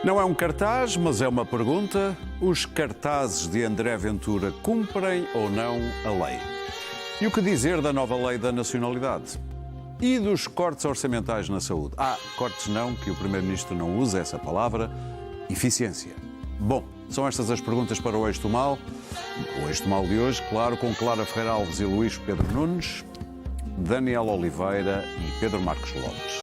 Não é um cartaz, mas é uma pergunta. Os cartazes de André Ventura cumprem ou não a lei? E o que dizer da nova lei da nacionalidade? E dos cortes orçamentais na saúde? Cortes não, que o Primeiro-Ministro não usa essa palavra. Eficiência. Bom, são estas as perguntas para o Eixo do Mal. O Eixo do Mal de hoje, claro, com Clara Ferreira Alves e Luís Pedro Nunes, Daniel Oliveira e Pedro Marcos Lopes.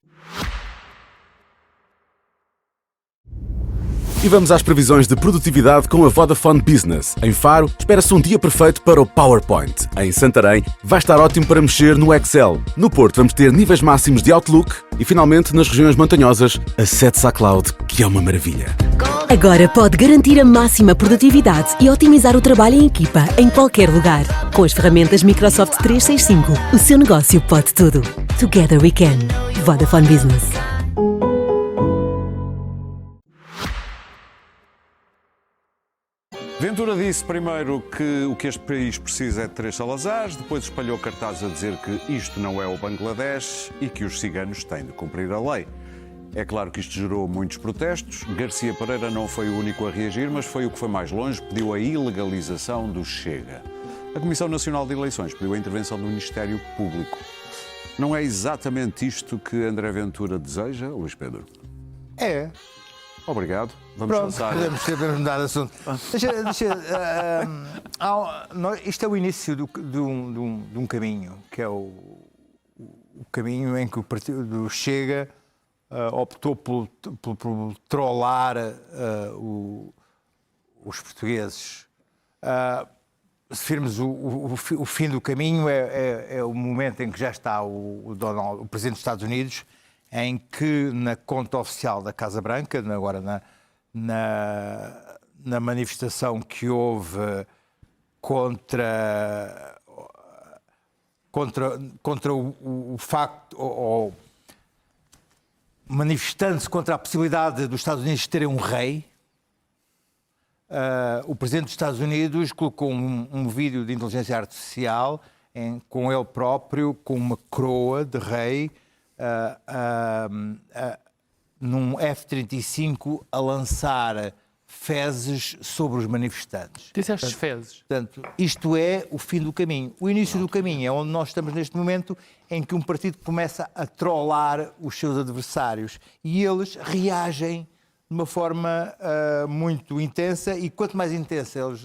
E vamos às previsões de produtividade com a Vodafone Business. Em Faro, espera-se um dia perfeito para o PowerPoint. Em Santarém, vai estar ótimo para mexer no Excel. No Porto, vamos ter níveis máximos de Outlook. E, finalmente, nas regiões montanhosas, acesso à cloud, que é uma maravilha. Agora pode garantir a máxima produtividade e otimizar o trabalho em equipa em qualquer lugar. Com as ferramentas Microsoft 365, o seu negócio pode tudo. Together we can. Vodafone Business. Ventura disse primeiro que o que este país precisa é de 3 Salazares, depois espalhou cartazes a dizer que isto não é o Bangladesh e que os ciganos têm de cumprir a lei. É claro que isto gerou muitos protestos. Garcia Pereira não foi o único a reagir, mas foi o que foi mais longe, pediu a ilegalização do Chega. A Comissão Nacional de Eleições pediu a intervenção do Ministério Público. Não é exatamente isto que André Ventura deseja, Luís Pedro? É. Obrigado. Vamos passar. Podemos mudar de assunto. Isto é o início de um caminho, que é o caminho em que o partido Chega optou por trollar os portugueses. Se virmos o fim do caminho, é o momento em que já está o Presidente dos Estados Unidos, em que na conta oficial da Casa Branca, agora na manifestação que houve contra o facto, ou manifestando-se contra a possibilidade dos Estados Unidos terem um rei, o Presidente dos Estados Unidos colocou um vídeo de inteligência artificial com ele próprio, com uma coroa de rei, num F-35 a lançar fezes sobre os manifestantes. Disseste fezes. Portanto, isto é o fim do caminho. O início do caminho é onde nós estamos neste momento, em que um partido começa a trollar os seus adversários e eles reagem de uma forma muito intensa, e quanto mais intensa eles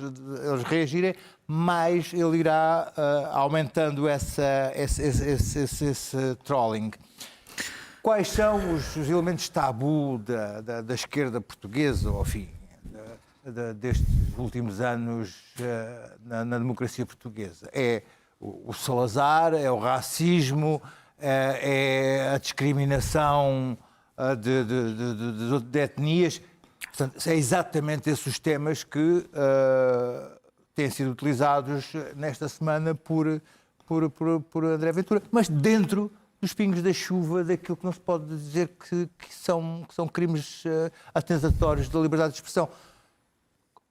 reagirem, mais ele irá aumentando esse trolling. Quais são os elementos tabu da esquerda portuguesa, ou enfim, destes últimos anos na democracia portuguesa? É o Salazar, é o racismo, é a discriminação de etnias. Portanto, é exatamente esses os temas que têm sido utilizados nesta semana por André Ventura, mas dentro dos pingos da chuva, daquilo que não se pode dizer que são crimes atentatórios da liberdade de expressão.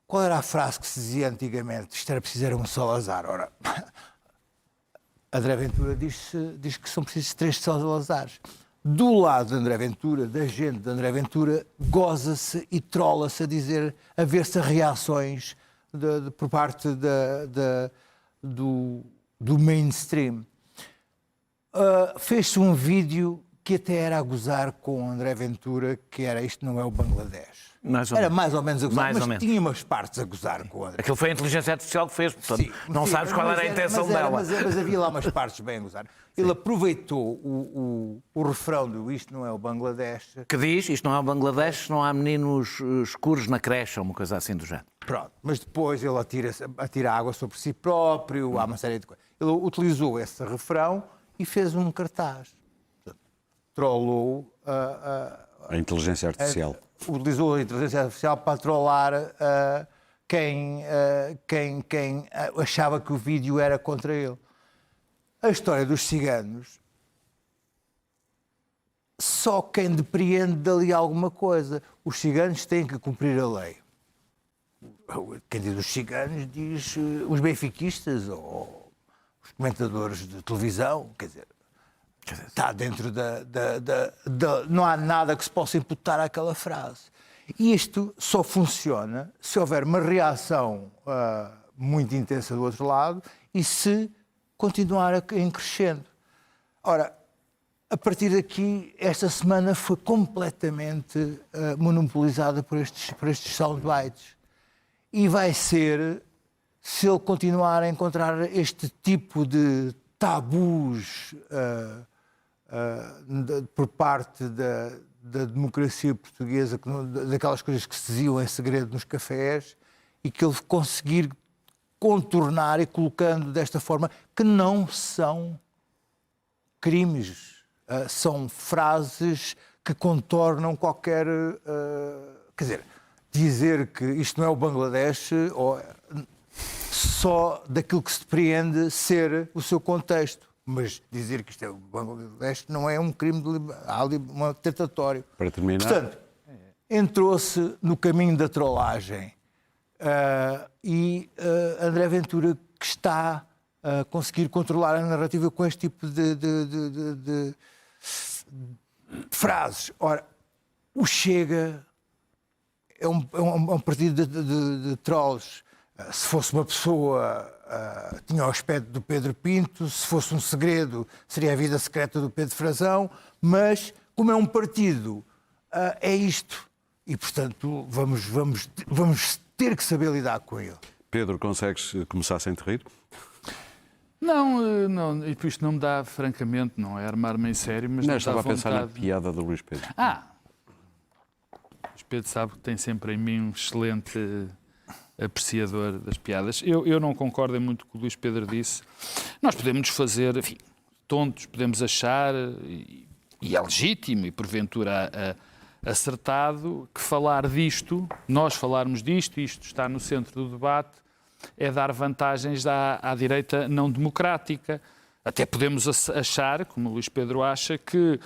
Qual era a frase que se dizia antigamente? Isto era preciso um Salazar. Ora, André Ventura diz que são precisos 3 Salazares. Do lado de André Ventura, da gente de André Ventura, goza-se e trola-se a ver-se reações por parte do mainstream. Fez-se um vídeo que até era a gozar com André Ventura, que era isto não é o Bangladesh. Era mais ou menos a gozar, mas tinha umas partes a gozar com o André. Aquilo foi a inteligência artificial que fez, portanto, sim, não sabes qual era a intenção dela. Mas havia lá umas partes bem a gozar. Ele aproveitou o refrão do isto não é o Bangladesh. Que diz, isto não é o Bangladesh, não há meninos escuros na creche, ou uma coisa assim do género. Pronto, mas depois ele atira água sobre si próprio, há uma série de coisas. Ele utilizou esse refrão e fez um cartaz. Trollou a inteligência artificial. Utilizou a inteligência artificial para trollar quem achava que o vídeo era contra ele. A história dos ciganos, só quem depreende dali alguma coisa. Os ciganos têm que cumprir a lei. Quem diz os ciganos diz os benfiquistas ou os comentadores de televisão, quer dizer, está dentro não há nada que se possa imputar àquela frase. E isto só funciona se houver uma reação muito intensa do outro lado e se continuar em crescendo. Ora, a partir daqui, esta semana foi completamente monopolizada por estes soundbites. E vai ser, se ele continuar a encontrar este tipo de tabus por parte da democracia portuguesa, daquelas coisas que se diziam em segredo nos cafés, e que ele conseguir contornar e colocando desta forma, que não são crimes, são frases que contornam qualquer... quer dizer, dizer que isto não é o Bangladesh, ou só daquilo que se depreende ser o seu contexto. Mas dizer que isto é o Bangladesh não é um crime, há ali um tentatório. Para terminar... Portanto, entrou-se no caminho da trollagem e André Ventura, que está a conseguir controlar a narrativa com este tipo de frases. Ora, o Chega é um partido de trolls. Se fosse uma pessoa, tinha o aspecto do Pedro Pinto. Se fosse um segredo, seria a vida secreta do Pedro Frazão. Mas, como é um partido, é isto. E, portanto, vamos ter que saber lidar com ele. Pedro, consegues começar sem te rir? Não, isto não me dá, francamente, não é armar-me em sério, mas Não, não dá estava a pensar na vontade. piada do Luís Pedro. Luís Pedro sabe que tem sempre em mim um excelente apreciador das piadas. Eu não concordo muito com o que o Luís Pedro disse. Nós podemos nos fazer, enfim, tontos, podemos achar, e é legítimo, e porventura acertado, que falar disto, nós falarmos disto, isto está no centro do debate, é dar vantagens à direita não democrática. Até podemos achar, como o Luís Pedro acha, que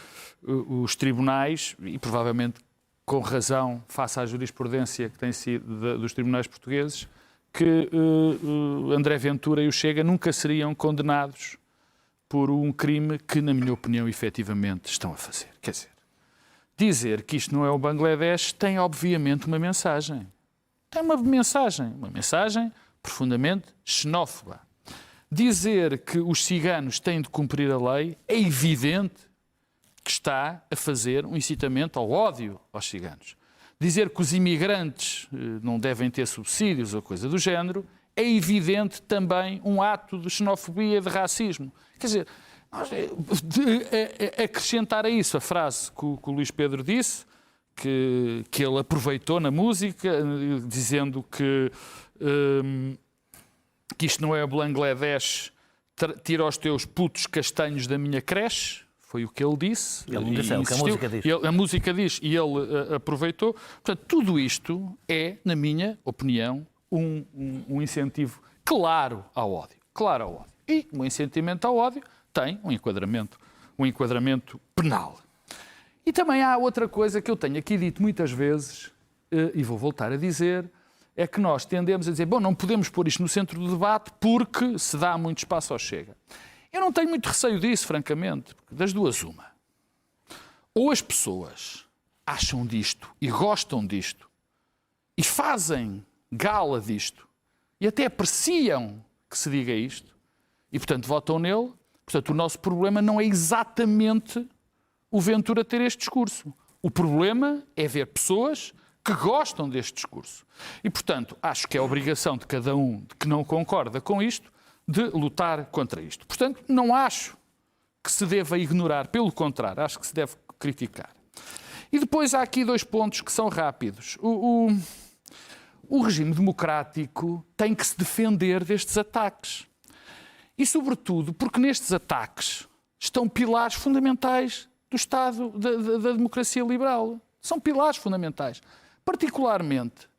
os tribunais, e provavelmente com razão, face à jurisprudência que tem sido dos tribunais portugueses, que André Ventura e o Chega nunca seriam condenados por um crime que, na minha opinião, efetivamente estão a fazer. Quer dizer que isto não é o Bangladesh tem, obviamente, uma mensagem. Tem uma mensagem profundamente xenófoba. Dizer que os ciganos têm de cumprir a lei é evidente que está a fazer um incitamento ao ódio aos ciganos. Dizer que os imigrantes não devem ter subsídios ou coisa do género é evidente também um ato de xenofobia e de racismo. Quer dizer, acrescentar a isso a frase que o Luís Pedro disse, que ele aproveitou na música, dizendo que isto não é o Bangladesh, tira os teus putos castanhos da minha creche, foi o que ele disse. Ele nunca sabe o que a música diz. A música diz e ele aproveitou. Portanto, tudo isto é, na minha opinião, um incentivo claro ao ódio. Claro ao ódio. E um incentivo ao ódio tem um enquadramento penal. E também há outra coisa que eu tenho aqui dito muitas vezes, e vou voltar a dizer, é que nós tendemos a dizer, bom, não podemos pôr isto no centro do debate porque se dá muito espaço ao Chega. Eu não tenho muito receio disso, francamente, porque das duas uma. Ou as pessoas acham disto e gostam disto e fazem gala disto e até apreciam que se diga isto e, portanto, votam nele. Portanto, o nosso problema não é exatamente o Ventura ter este discurso. O problema é ver pessoas que gostam deste discurso. E, portanto, acho que é obrigação de cada um que não concorda com isto de lutar contra isto. Portanto, não acho que se deva ignorar, pelo contrário, acho que se deve criticar. E depois há aqui dois pontos que são rápidos. O regime democrático tem que se defender destes ataques. E, sobretudo, porque nestes ataques estão pilares fundamentais do Estado, da democracia liberal. São pilares fundamentais. Particularmente,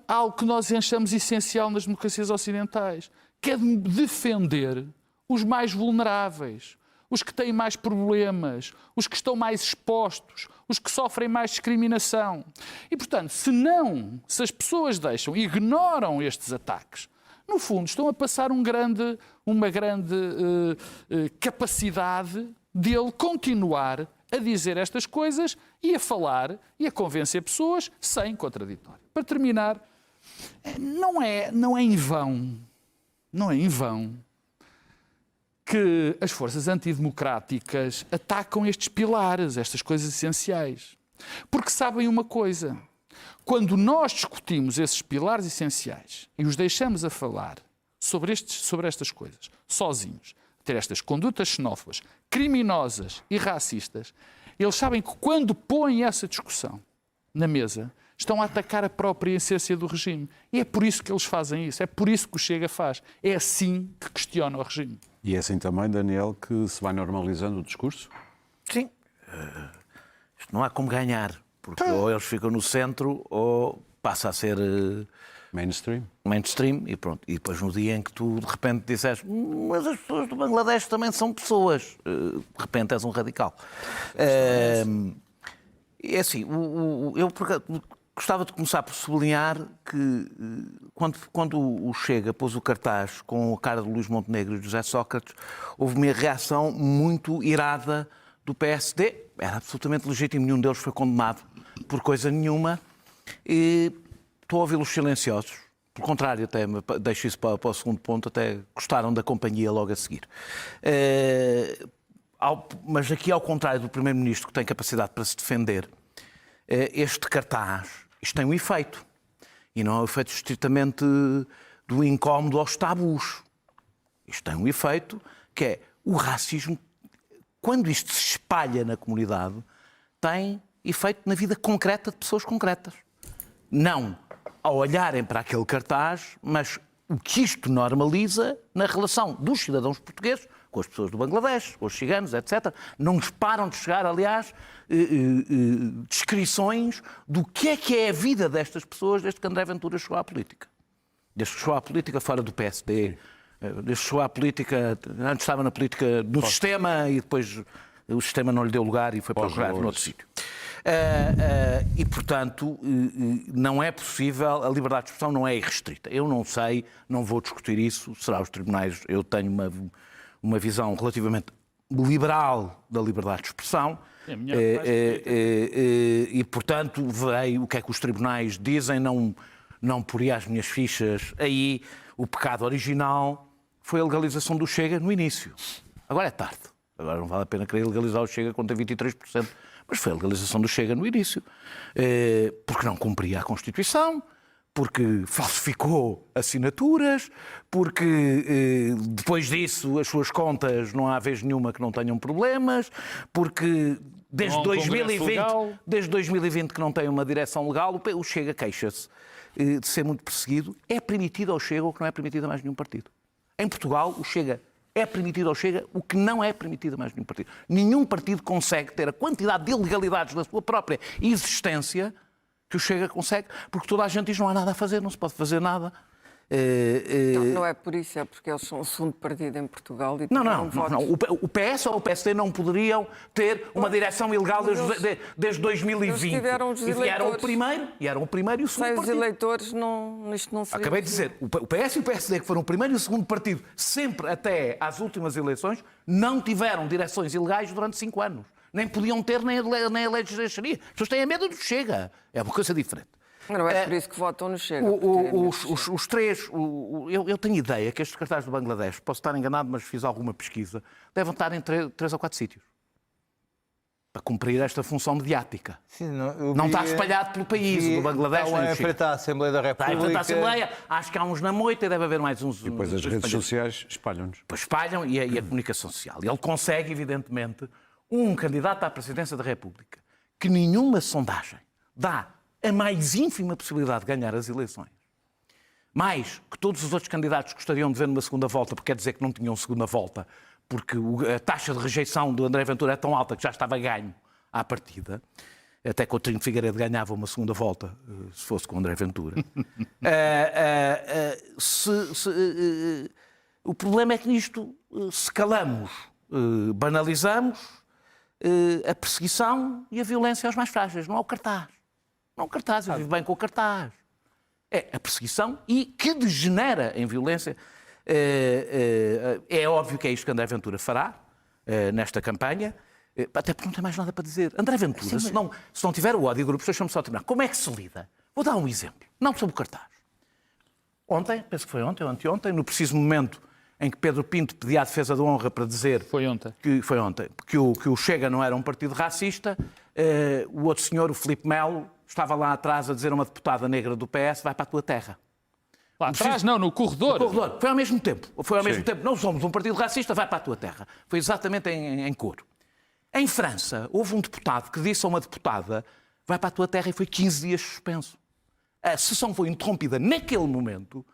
algo que nós achamos essencial nas democracias ocidentais, que é de defender os mais vulneráveis, os que têm mais problemas, os que estão mais expostos, os que sofrem mais discriminação. E, portanto, se as pessoas ignoram estes ataques, no fundo, estão a passar uma grande capacidade dele continuar a dizer estas coisas e a falar e a convencer pessoas sem contraditório. Para terminar, não é em vão que as forças antidemocráticas atacam estes pilares, estas coisas essenciais. Porque sabem uma coisa, quando nós discutimos esses pilares essenciais e os deixamos a falar sobre estas coisas, sozinhos, ter estas condutas xenófobas, criminosas e racistas, eles sabem que quando põem essa discussão na mesa, estão a atacar a própria essência do regime. E é por isso que eles fazem isso, é por isso que o Chega faz. É assim que questiona o regime. E é assim também, Daniel, que se vai normalizando o discurso? Sim. Isto não há como ganhar, porque ou eles ficam no centro ou passa a ser mainstream e pronto. E depois no dia em que tu de repente disseste mas as pessoas do Bangladesh também são pessoas, de repente és um radical. É assim, eu gostava de começar por sublinhar que quando o Chega pôs o cartaz com a cara de Luís Montenegro e José Sócrates, houve uma reação muito irada do PSD. Era absolutamente legítimo, nenhum deles foi condenado por coisa nenhuma. E estou a ouvi-los silenciosos. Pelo contrário, até deixo isso para o segundo ponto, até gostaram da companhia logo a seguir. Mas aqui, ao contrário do Primeiro-Ministro, que tem capacidade para se defender, este cartaz, isto tem um efeito. E não é um efeito estritamente do incómodo aos tabus. Isto tem um efeito que é o racismo, quando isto se espalha na comunidade, tem efeito na vida concreta de pessoas concretas. Não ao olharem para aquele cartaz, mas o que isto normaliza na relação dos cidadãos portugueses com as pessoas do Bangladesh, com os ciganos, etc. Não nos param de chegar, aliás, descrições do que é a vida destas pessoas desde que André Ventura chegou à política. Desde que chegou à política fora do PSD, desde que chegou à política, antes estava na política do sistema e depois o sistema não lhe deu lugar e foi procurar noutro sítio. E, portanto, não é possível, a liberdade de expressão não é irrestrita. Eu não sei, não vou discutir isso, será os tribunais, eu tenho uma visão relativamente liberal da liberdade de expressão e, portanto, veio o que é que os tribunais dizem, não poria as minhas fichas aí. O pecado original foi a legalização do Chega no início. Agora é tarde. Agora não vale a pena querer legalizar o Chega quando tem 23%. Mas foi a legalização do Chega no início. Porque não cumpria a Constituição, porque falsificou assinaturas, porque depois disso as suas contas não há vez nenhuma que não tenham problemas, porque desde 2020 que não tem uma direção legal, o Chega queixa-se de ser muito perseguido. É permitido ao Chega o que não é permitido a mais nenhum partido. Em Portugal, o Chega é permitido ao Chega o que não é permitido a mais nenhum partido. Nenhum partido consegue ter a quantidade de ilegalidades da sua própria existência que o Chega consegue, porque toda a gente diz não há nada a fazer, não se pode fazer nada. Não é por isso, é porque eles são o segundo partido em Portugal e não. O PS ou o PSD não poderiam ter uma direção ilegal desde 2020. E eram o primeiro e o segundo partido. Sem os eleitores, isto não seria... Acabei de dizer, o PS e o PSD, que foram o primeiro e o segundo partido, sempre até às últimas eleições, não tiveram direções ilegais durante 5 anos. Nem podiam ter, nem a legislação. As pessoas têm medo do Chega. É uma coisa diferente. Não é por isso que votam no Chega. Os três, eu tenho ideia que estes cartazes do Bangladesh, posso estar enganado, mas fiz alguma pesquisa, devem estar em 3 ou 4 sítios. Para cumprir esta função mediática. Sim, não está espalhado pelo país, o do Bangladesh. Está em frente à Assembleia da República. Está em frente à Assembleia, acho que há uns na moita e deve haver mais uns. E depois as redes sociais espalham-nos. Depois espalham e a comunicação social. E ele consegue, evidentemente, um candidato à presidência da República que nenhuma sondagem dá a mais ínfima possibilidade de ganhar as eleições, mais que todos os outros candidatos gostariam de ver numa segunda volta, porque quer dizer que não tinham segunda volta, porque a taxa de rejeição do André Ventura é tão alta que já estava ganho à partida, até que o Trino Figueiredo ganhava uma segunda volta, se fosse com o André Ventura. O problema é que nisto, se calamos, banalizamos a perseguição e a violência aos mais frágeis, não ao cartaz. Não o cartaz, eu vivo bem com o cartaz. É a perseguição e que degenera em violência. É óbvio que é isto que André Ventura fará nesta campanha. Até porque não tem mais nada para dizer. André Ventura, se não tiver o ódio de grupos, deixa-me só terminar. Como é que se lida? Vou dar um exemplo. Não sobre o cartaz. Ontem, penso que foi ontem ou anteontem, no preciso momento em que Pedro Pinto pedia a defesa da honra para dizer... Foi ontem. Foi ontem. Que o Chega não era um partido racista, o outro senhor, o Filipe Melo, estava lá atrás a dizer a uma deputada negra do PS, vai para a tua terra. Lá atrás, não, no corredor. No corredor. Foi ao mesmo tempo. Não somos um partido racista, vai para a tua terra. Foi exatamente em coro. Em França, houve um deputado que disse a uma deputada vai para a tua terra e foi 15 dias suspenso. A sessão foi interrompida naquele momento.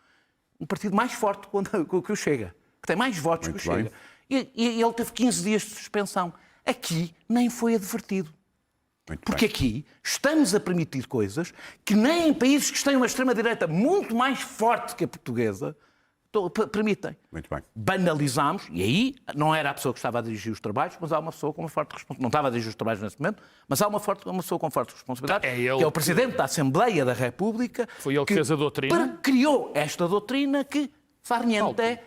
Um partido mais forte que o Chega, que tem mais votos que o Chega. E ele teve 15 dias de suspensão. Aqui nem foi advertido. Porque aqui estamos a permitir coisas que nem em países que têm uma extrema-direita muito mais forte que a portuguesa permitem. Muito bem. Banalizámos, e aí não era a pessoa que estava a dirigir os trabalhos, mas há uma pessoa com uma forte responsabilidade. Não estava a dirigir os trabalhos nesse momento, mas há uma pessoa com forte responsabilidade, que é o Presidente da Assembleia da República. Foi ele que fez a doutrina. Criou esta doutrina que far niente,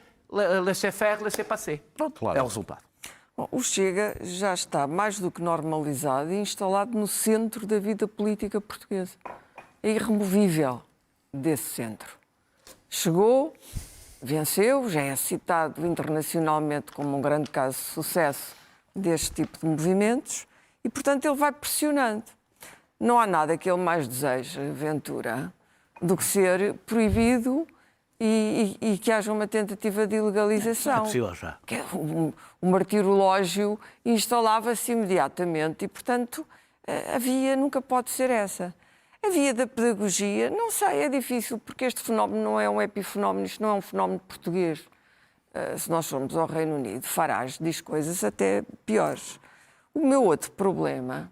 laissez-faire, laissez-passer. Pronto, claro. É o resultado. Bom, o Chega já está mais do que normalizado e instalado no centro da vida política portuguesa. É irremovível desse centro. Chegou, venceu, já é citado internacionalmente como um grande caso de sucesso deste tipo de movimentos e, portanto, ele vai pressionando. Não há nada que ele mais deseje, Ventura, do que ser proibido e que haja uma tentativa de ilegalização. É possível já. O martirológio instalava-se imediatamente e, portanto, a via nunca pode ser essa. A via da pedagogia, não sei, é difícil, porque este fenómeno não é um epifenómeno, isto não é um fenómeno português. Se nós formos ao Reino Unido, Farage diz coisas até piores. O meu outro problema,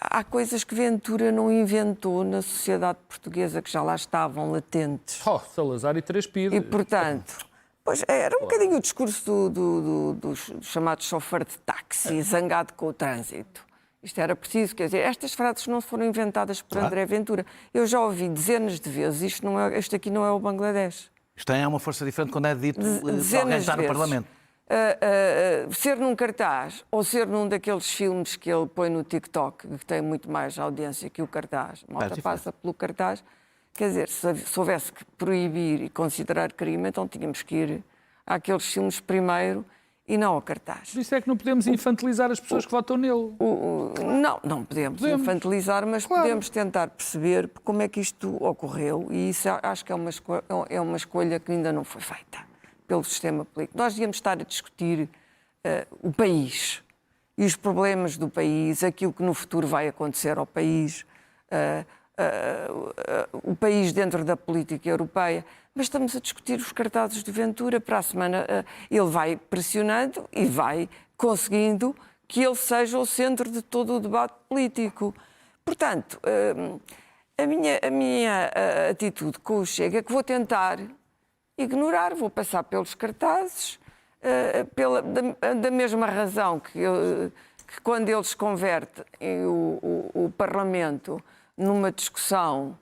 há coisas que Ventura não inventou na sociedade portuguesa, que já lá estavam latentes. Salazar e Três Pidas. E, portanto, pois era um bocadinho o discurso do chamado chofer de táxi, zangado com o trânsito. Isto era preciso, quer dizer, estas frases não foram inventadas por André Ventura. Eu já ouvi dezenas de vezes, isto aqui não é o Bangladesh. Isto é uma força diferente quando é dito se alguém está no Parlamento. Ser num cartaz ou ser num daqueles filmes que ele põe no TikTok, que tem muito mais audiência que o cartaz, a malta passa pelo cartaz, quer dizer, se houvesse que proibir e considerar crime, então tínhamos que ir àqueles filmes primeiro e não ao cartaz. Por isso é que não podemos infantilizar as pessoas que votam nele. Não podemos infantilizar, mas podemos tentar perceber como é que isto ocorreu e isso acho que é uma escolha que ainda não foi feita pelo sistema político. Nós devíamos estar a discutir o país e os problemas do país, aquilo que no futuro vai acontecer ao país, o país dentro da política europeia, mas estamos a discutir os cartazes de Ventura. Para a semana ele vai pressionando e vai conseguindo que ele seja o centro de todo o debate político. Portanto, a minha atitude com o Chega é que vou tentar ignorar, vou passar pelos cartazes, da mesma razão que quando eles convertem o Parlamento numa discussão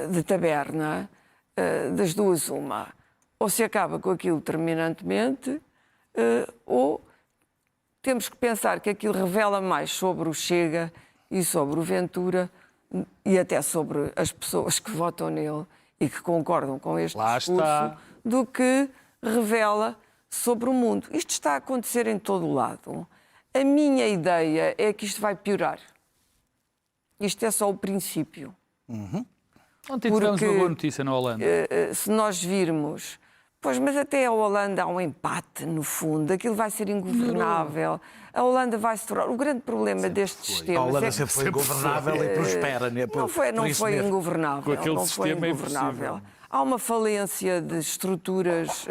de taberna, das duas uma, ou se acaba com aquilo terminantemente, ou temos que pensar que aquilo revela mais sobre o Chega e sobre o Ventura e até sobre as pessoas que votam nele e que concordam com este discurso, do que revela sobre o mundo. Isto está a acontecer em todo o lado. A minha ideia é que isto vai piorar. Isto é só o princípio. Ontem tivemos uma boa notícia na Holanda. Se nós virmos... Pois, mas até a Holanda há um empate, no fundo. Aquilo vai ser ingovernável. A Holanda vai se tornar... O grande problema deste sistema... A Holanda sempre foi ingovernável e prospera. Não foi ingovernável. Com aquele não foi sistema ingovernável. Há uma falência de estruturas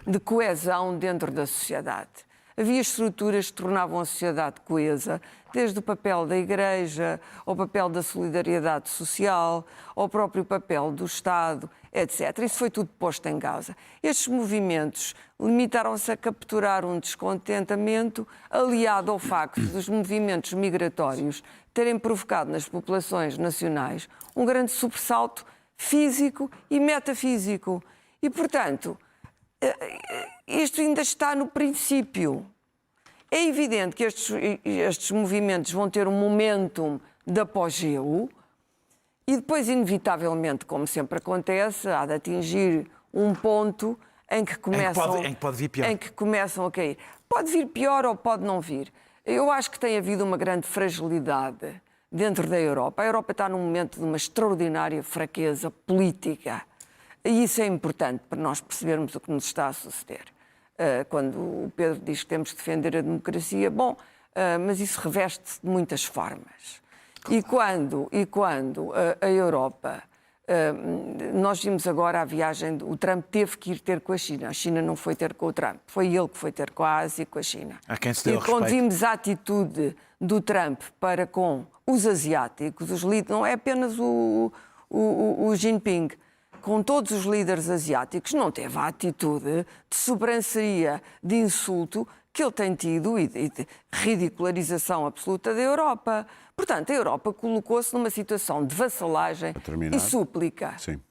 de coesão dentro da sociedade. Havia estruturas que tornavam a sociedade coesa, desde o papel da Igreja, ao papel da solidariedade social, ao próprio papel do Estado, etc. Isso foi tudo posto em causa. Estes movimentos limitaram-se a capturar um descontentamento aliado ao facto dos movimentos migratórios terem provocado nas populações nacionais um grande sobressalto físico e metafísico. E, portanto, isto ainda está no princípio. É evidente que estes movimentos vão ter um momentum de apogeu e depois, inevitavelmente, como sempre acontece, há de atingir um ponto em que começam... Em que pode vir pior. Em que começam a cair. Pode vir pior ou pode não vir. Eu acho que tem havido uma grande fragilidade dentro da Europa. A Europa está num momento de uma extraordinária fraqueza política. E isso é importante para nós percebermos o que nos está a suceder. Quando o Pedro diz que temos de defender a democracia, mas isso reveste-se de muitas formas. E quando a Europa... nós vimos agora a viagem... O Trump teve que ir ter com a China. A China não foi ter com o Trump. Foi ele que foi ter com a Ásia e com a China. A quem se deu e quando respeito. vimos a atitude do Trump para com os asiáticos, os líderes, não é apenas o Jinping, com todos os líderes asiáticos, não teve a atitude de sobranceria, de insulto que ele tem tido e de ridicularização absoluta da Europa. Portanto, a Europa colocou-se numa situação de vassalagem e súplica. Sim.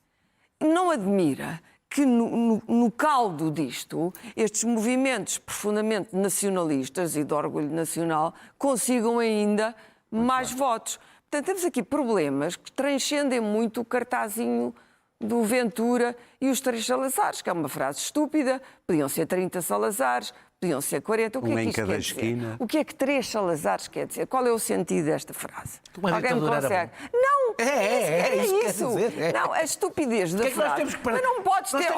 Não admira que no caldo disto, estes movimentos profundamente nacionalistas e de orgulho nacional consigam ainda mais votos. Portanto, temos aqui problemas que transcendem muito o cartazinho do Ventura e os 3 Salazares, que é uma frase estúpida. Podiam ser 30 Salazares, podiam ser 40. O que é que isto quer dizer? O que é que 3 Salazares quer dizer? Qual é o sentido desta frase? Alguém me consegue? Não! É isso! Não, a estupidez da frase. Mas não podes ter...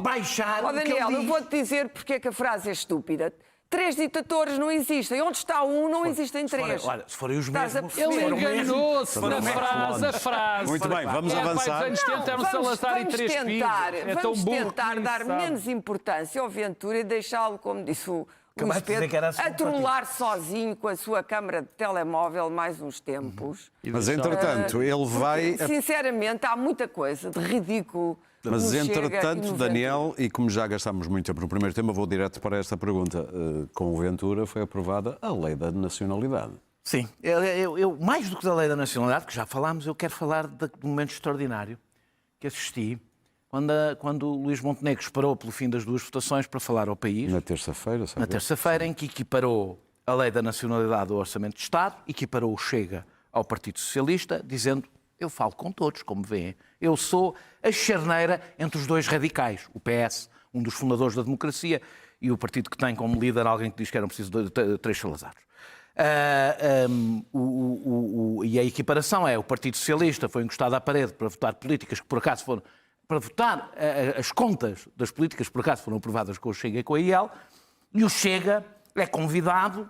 baixar Daniel, eu vou-te dizer porque é que a frase é estúpida. 3 ditadores não existem. Onde está um, não existem 3. Olha, se forem os mesmos... Ele enganou-se na frase. Muito bem, vamos avançar. Nos anos 70 era um Salazar e 3 filhos. É tão Vamos burro tentar que nem dar sabe. menos importância ao Ventura e deixá-lo, como disse o Luís Acabaste de dizer que era Pedro, a trollar sozinho com a sua câmara de telemóvel mais uns tempos. Mas, entretanto, ele vai... Sinceramente, há muita coisa de ridículo. Mas, no Chega e entretanto, no Daniel, e como já gastámos muito tempo no primeiro tema, vou direto para esta pergunta. Com o Ventura foi aprovada a lei da nacionalidade. Sim. Eu, mais do que da lei da nacionalidade, que já falámos, eu quero falar do momento extraordinário que assisti quando o Luís Montenegro esperou pelo fim das 2 votações para falar ao país. Na terça-feira, sabe? Na terça-feira, em que equiparou a lei da nacionalidade ao Orçamento de Estado, equiparou o Chega ao Partido Socialista, dizendo: eu falo com todos, como veem. Eu sou a charneira entre os 2 radicais, o PS, um dos fundadores da democracia, e o partido que tem como líder alguém que diz que eram preciso de 3 Salazares. E a equiparação é: o Partido Socialista foi encostado à parede para votar políticas que por acaso foram... para votar as contas das políticas que por acaso foram aprovadas com o Chega e com a IEL, e o Chega é convidado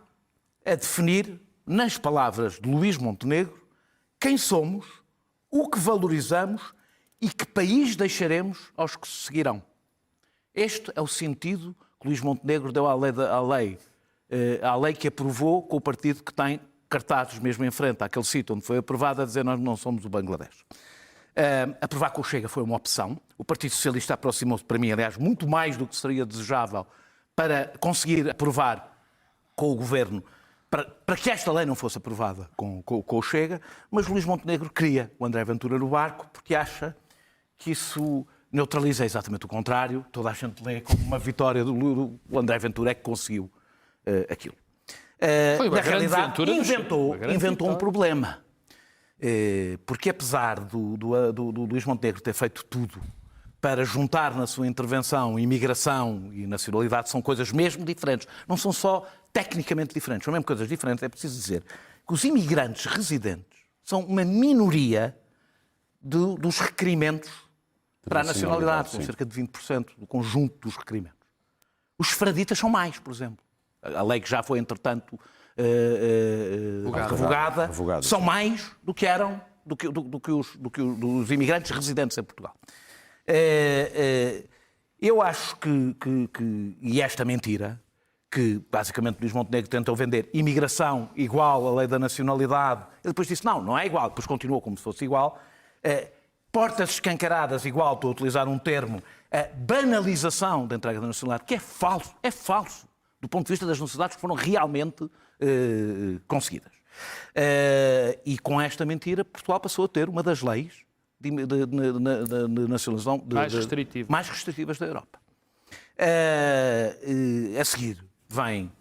a definir, nas palavras de Luís Montenegro, quem somos, o que valorizamos e que país deixaremos aos que se seguirão. Este é o sentido que Luís Montenegro deu à lei que aprovou com o partido que tem cartazes mesmo em frente àquele sítio onde foi aprovado a dizer: nós não somos o Bangladesh. Aprovar com o Chega foi uma opção. O Partido Socialista aproximou-se, para mim, aliás, muito mais do que seria desejável para conseguir aprovar com o Governo, para que esta lei não fosse aprovada com o Chega, mas Luís Montenegro queria o André Ventura no barco porque acha que isso neutraliza exatamente o contrário. Toda a gente lê como uma vitória do André Ventura é que conseguiu aquilo. Na realidade, inventou um problema. Porque apesar do Luís Montenegro ter feito tudo para juntar na sua intervenção imigração e nacionalidade, são coisas mesmo diferentes. Não são só tecnicamente diferentes, são mesmo coisas diferentes. É preciso dizer que os imigrantes residentes são uma minoria dos requerimentos para a nacionalidade, com cerca de 20% do conjunto dos requerimentos. Os sefaraditas são mais, por exemplo. A lei que já foi, entretanto, revogada, são mais do que eram dos imigrantes residentes em Portugal. Eu acho que e esta mentira, que basicamente Luís Montenegro tentou vender imigração igual à lei da nacionalidade, e depois disse não é igual, depois continuou como se fosse igual, portas escancaradas igual, estou a utilizar um termo, a banalização da entrega da nacionalidade, que é falso, do ponto de vista das necessidades que foram realmente conseguidas. E com esta mentira, Portugal passou a ter uma das leis de nacionalização mais restritivas da Europa. A seguir vem...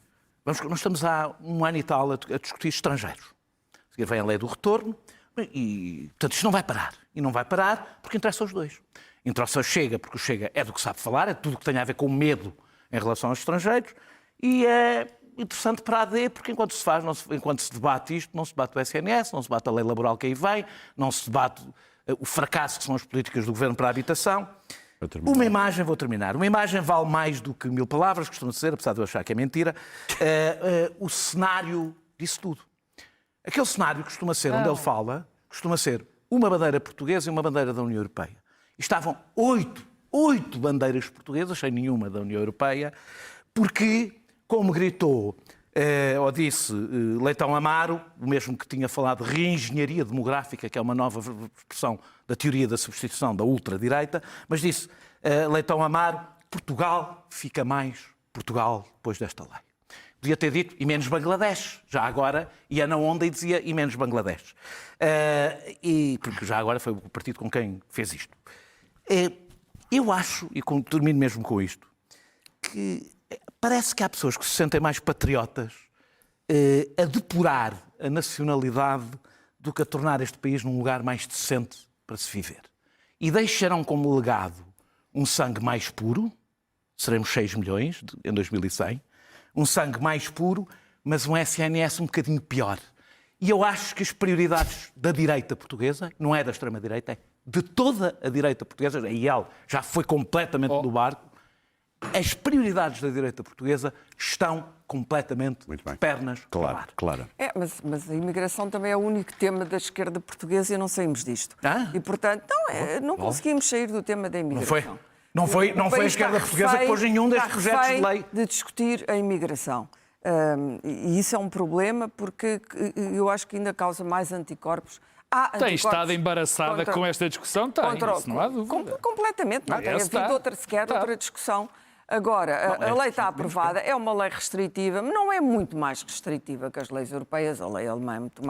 Nós estamos há um ano e tal a discutir estrangeiros. A seguir vem a lei do retorno e, portanto, isto não vai parar. E não vai parar porque interessa aos dois. Interessa ao Chega, porque o Chega é do que sabe falar, é tudo o que tem a ver com medo em relação aos estrangeiros, e é interessante para a AD, porque enquanto se debate isto, não se debate o SNS, não se debate a lei laboral que aí vem, não se debate o fracasso que são as políticas do Governo para a habitação. Uma imagem, vou terminar, uma imagem vale mais do que 1000 palavras, costuma dizer, apesar de eu achar que é mentira, o cenário disso tudo. Aquele cenário costuma ser, onde ele fala, costuma ser uma bandeira portuguesa e uma bandeira da União Europeia. E estavam 8 bandeiras portuguesas, sem nenhuma da União Europeia, porque, como gritou ou disse Leitão Amaro, o mesmo que tinha falado de reengenharia demográfica, que é uma nova expressão da teoria da substituição da ultradireita, mas disse Leitão Amaro, Portugal fica mais Portugal depois desta lei. Podia ter dito e menos Bangladesh, já agora ia na onda e dizia e menos Bangladesh. Porque já agora foi o partido com quem fez isto. Eu acho, e termino mesmo com isto, que parece que há pessoas que se sentem mais patriotas a depurar a nacionalidade do que a tornar este país num lugar mais decente para se viver. E deixarão como legado um sangue mais puro, seremos 6 milhões em 2100, um sangue mais puro, mas um SNS um bocadinho pior. E eu acho que as prioridades da direita portuguesa, não é da extrema-direita, é de toda a direita portuguesa, a IEL já foi completamente do barco, as prioridades da direita portuguesa estão completamente de pernas para o ar. Claro. Mas a imigração também é o único tema da esquerda portuguesa e não saímos disto. E, portanto, não conseguimos sair do tema da imigração. Não foi a esquerda portuguesa que pôs nenhum destes projetos de lei. De discutir a imigração. E isso é um problema porque eu acho que ainda causa mais anticorpos. Tem estado embaraçada com esta discussão? Tem, isso não há dúvida. Completamente, não tem havido outra discussão. Agora, a lei está aprovada, é uma lei restritiva, mas não é muito mais restritiva que as leis europeias. A lei alemã é muito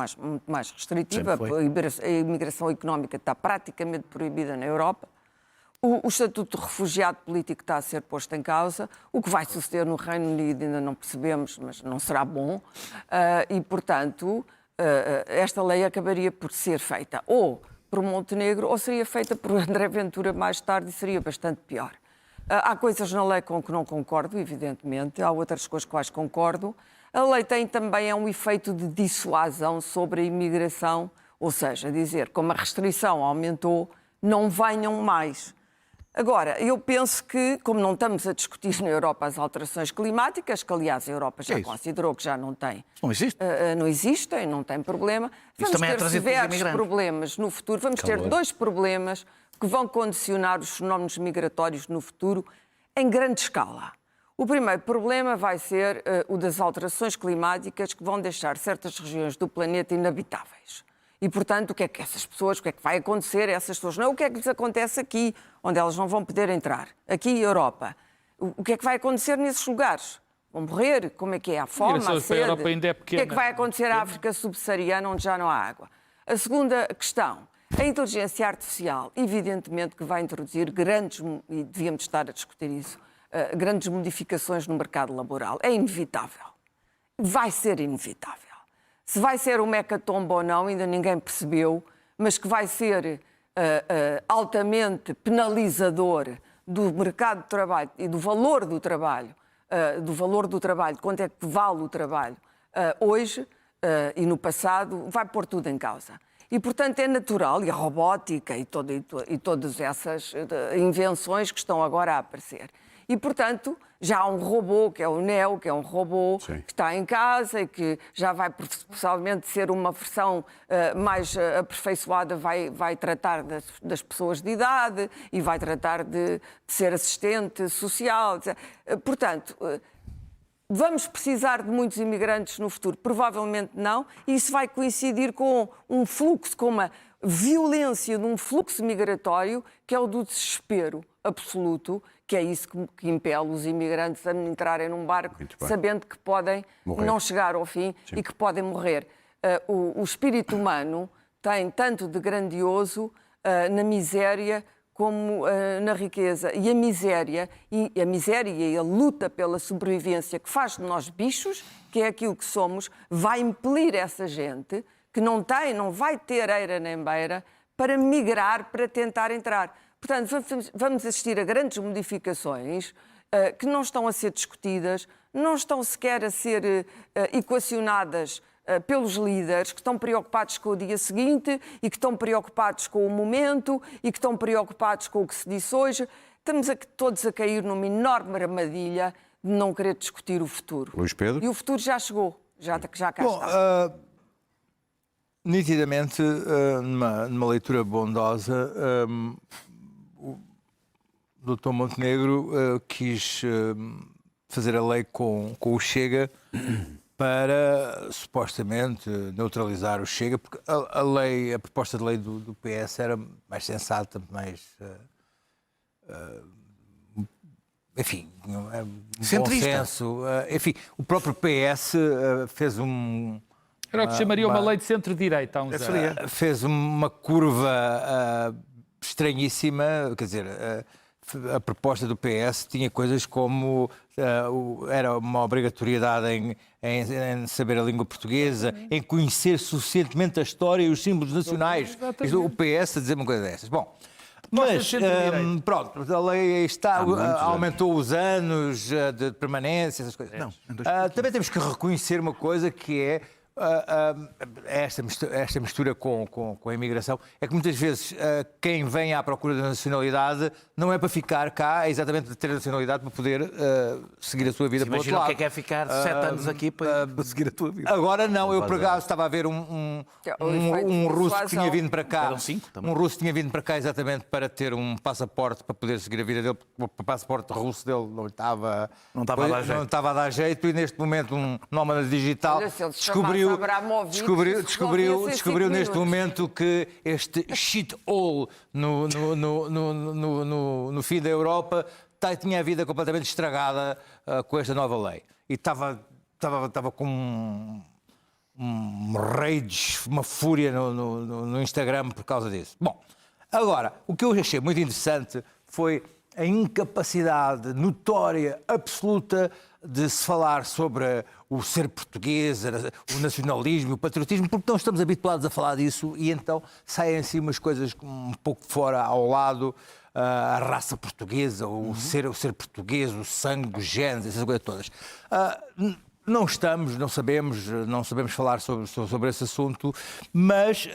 mais restritiva. A imigração económica está praticamente proibida na Europa. O estatuto de refugiado político está a ser posto em causa. O que vai suceder no Reino Unido ainda não percebemos, mas não será bom. E, portanto, esta lei acabaria por ser feita ou por Montenegro ou seria feita por André Ventura mais tarde e seria bastante pior. Há coisas na lei com que não concordo, evidentemente. Há outras coisas com as quais concordo. A lei tem também um efeito de dissuasão sobre a imigração, ou seja, dizer, como a restrição aumentou, não venham mais. Agora, eu penso que, como não estamos a discutir na Europa as alterações climáticas, que aliás a Europa já considerou que já não tem. Não existe? Não existem, não tem problema. Vamos ter severos problemas no futuro. Vamos ter 2 problemas que vão condicionar os fenómenos migratórios no futuro em grande escala. O primeiro problema vai ser o das alterações climáticas que vão deixar certas regiões do planeta inabitáveis. E, portanto, o que é que essas pessoas, o que é que vai acontecer a essas pessoas? Não, o que é que lhes acontece aqui, onde elas não vão poder entrar? Aqui em Europa. O que é que vai acontecer nesses lugares? Vão morrer? Como é que é? A fome, a sede? A ainda é pequena. O que é que vai acontecer à África subsaariana, onde já não há água? A segunda questão, a inteligência artificial, evidentemente que vai introduzir grandes, e devíamos estar a discutir isso, grandes modificações no mercado laboral. É inevitável. Vai ser inevitável. Se vai ser um hecatombe ou não, ainda ninguém percebeu, mas que vai ser altamente penalizador do mercado de trabalho e do valor do trabalho, quanto é que vale o trabalho hoje e no passado, vai pôr tudo em causa. E, portanto, é natural, e a robótica e todas essas invenções que estão agora a aparecer. E, portanto, já há um robô, que é o Neo, que é um robô que está em casa e que já vai possivelmente ser uma versão mais aperfeiçoada, vai tratar das pessoas de idade e vai tratar de ser assistente social. Portanto, vamos precisar de muitos imigrantes no futuro? Provavelmente não. E isso vai coincidir com um fluxo, com uma violência de um fluxo migratório que é o do desespero absoluto, que é isso que impele os imigrantes a entrarem num barco sabendo que podem não chegar ao fim e que podem morrer. O espírito humano tem tanto de grandioso na miséria como na riqueza, e a miséria e a luta pela sobrevivência que faz de nós bichos, que é aquilo que somos, vai impelir essa gente que não vai ter eira nem beira para migrar, para tentar entrar. Portanto, vamos assistir a grandes modificações que não estão a ser discutidas, não estão sequer a ser equacionadas pelos líderes, que estão preocupados com o dia seguinte e que estão preocupados com o momento e que estão preocupados com o que se disse hoje. Estamos todos a cair numa enorme armadilha de não querer discutir o futuro. Luís Pedro? E o futuro já chegou, já cá Bom, está. nitidamente, numa leitura bondosa, o Dr. Montenegro quis fazer a lei com o Chega para, supostamente, neutralizar o Chega, porque a proposta de lei do PS era mais sensata, mais... enfim, bom senso. Enfim, o próprio PS fez Era o que chamaria uma lei de centro-direita há uns anos. fez uma curva estranhíssima, quer dizer, a proposta do PS tinha coisas como era uma obrigatoriedade em saber a língua portuguesa, em conhecer suficientemente a história e os símbolos nacionais. O PS a dizer uma coisa dessas. Bom, mas pronto, a lei está, aumentou os anos de permanência, essas coisas. Também temos que reconhecer uma coisa que é esta mistura com a imigração, é que muitas vezes quem vem à procura da nacionalidade não é para ficar cá, é exatamente de ter a nacionalidade para poder seguir a sua vida para o outro lado. Imagina o que é ficar 7 anos aqui para seguir a tua vida. Agora não, eu por acaso estava a ver um russo que tinha vindo para cá. Eram 5 também. Um russo tinha vindo para cá exatamente para ter um passaporte para poder seguir a vida dele, porque o passaporte russo dele não estava a dar jeito e neste momento um nómada digital Olha, se ele descobriu neste momento que este shithole no fim da Europa tinha a vida completamente estragada com esta nova lei. E estava com um rage, uma fúria no Instagram por causa disso. Bom, agora, o que eu achei muito interessante foi a incapacidade notória, absoluta, de se falar sobre o ser português, o nacionalismo, o patriotismo, porque não estamos habituados a falar disso e então saem assim umas coisas um pouco fora ao lado, a raça portuguesa, o ser português, o sangue, os genes, essas coisas todas. Não sabemos falar sobre esse assunto, mas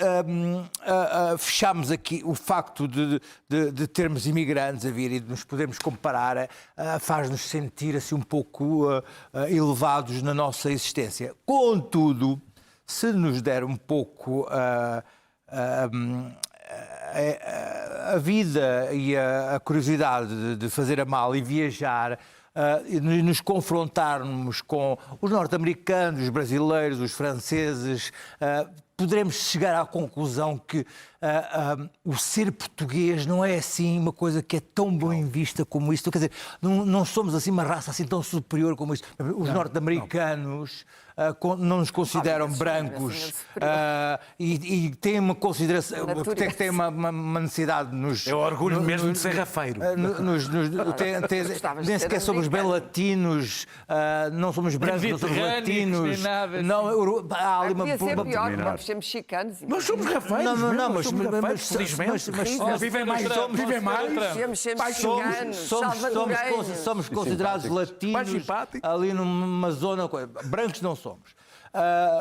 fechamos aqui o facto de termos imigrantes a vir e de nos podermos comparar, faz-nos sentir assim um pouco elevados na nossa existência. Contudo, se nos der um pouco a vida e a curiosidade de fazer a mala e viajar, e nos confrontarmos com os norte-americanos, os brasileiros, os franceses, poderemos chegar à conclusão que o ser português não é assim uma coisa que é tão bem vista como isto. Quer dizer, não somos assim uma raça assim tão superior como isto. Os norte-americanos não nos consideram brancos e têm uma consideração, têm uma necessidade de nos... É o orgulho mesmo de ser rafeiro. Nem sequer somos bem latinos, não somos brancos, não somos latinos. Há ali uma... Vamos ser mexicanos. Nós somos rafeiros. Mas vivem mais. Somos considerados latinos ali numa zona. Brancos não somos.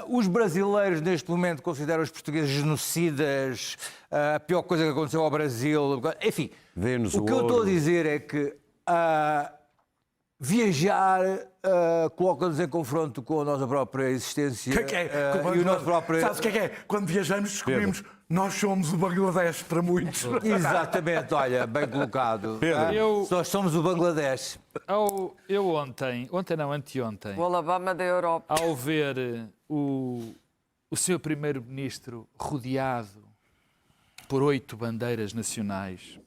Os brasileiros, neste momento, consideram os portugueses genocidas, a pior coisa que aconteceu ao Brasil. Enfim, o que eu estou a dizer é que viajar coloca-nos em confronto com a nossa própria existência e o nosso próprio... Sabes o que é? Quando viajamos descobrimos nós somos o Bangladesh para muitos. Exatamente, olha, bem colocado. Nós somos o Bangladesh. Anteontem, O Alabama da Europa. ao ver o seu primeiro-ministro rodeado por 8 bandeiras nacionais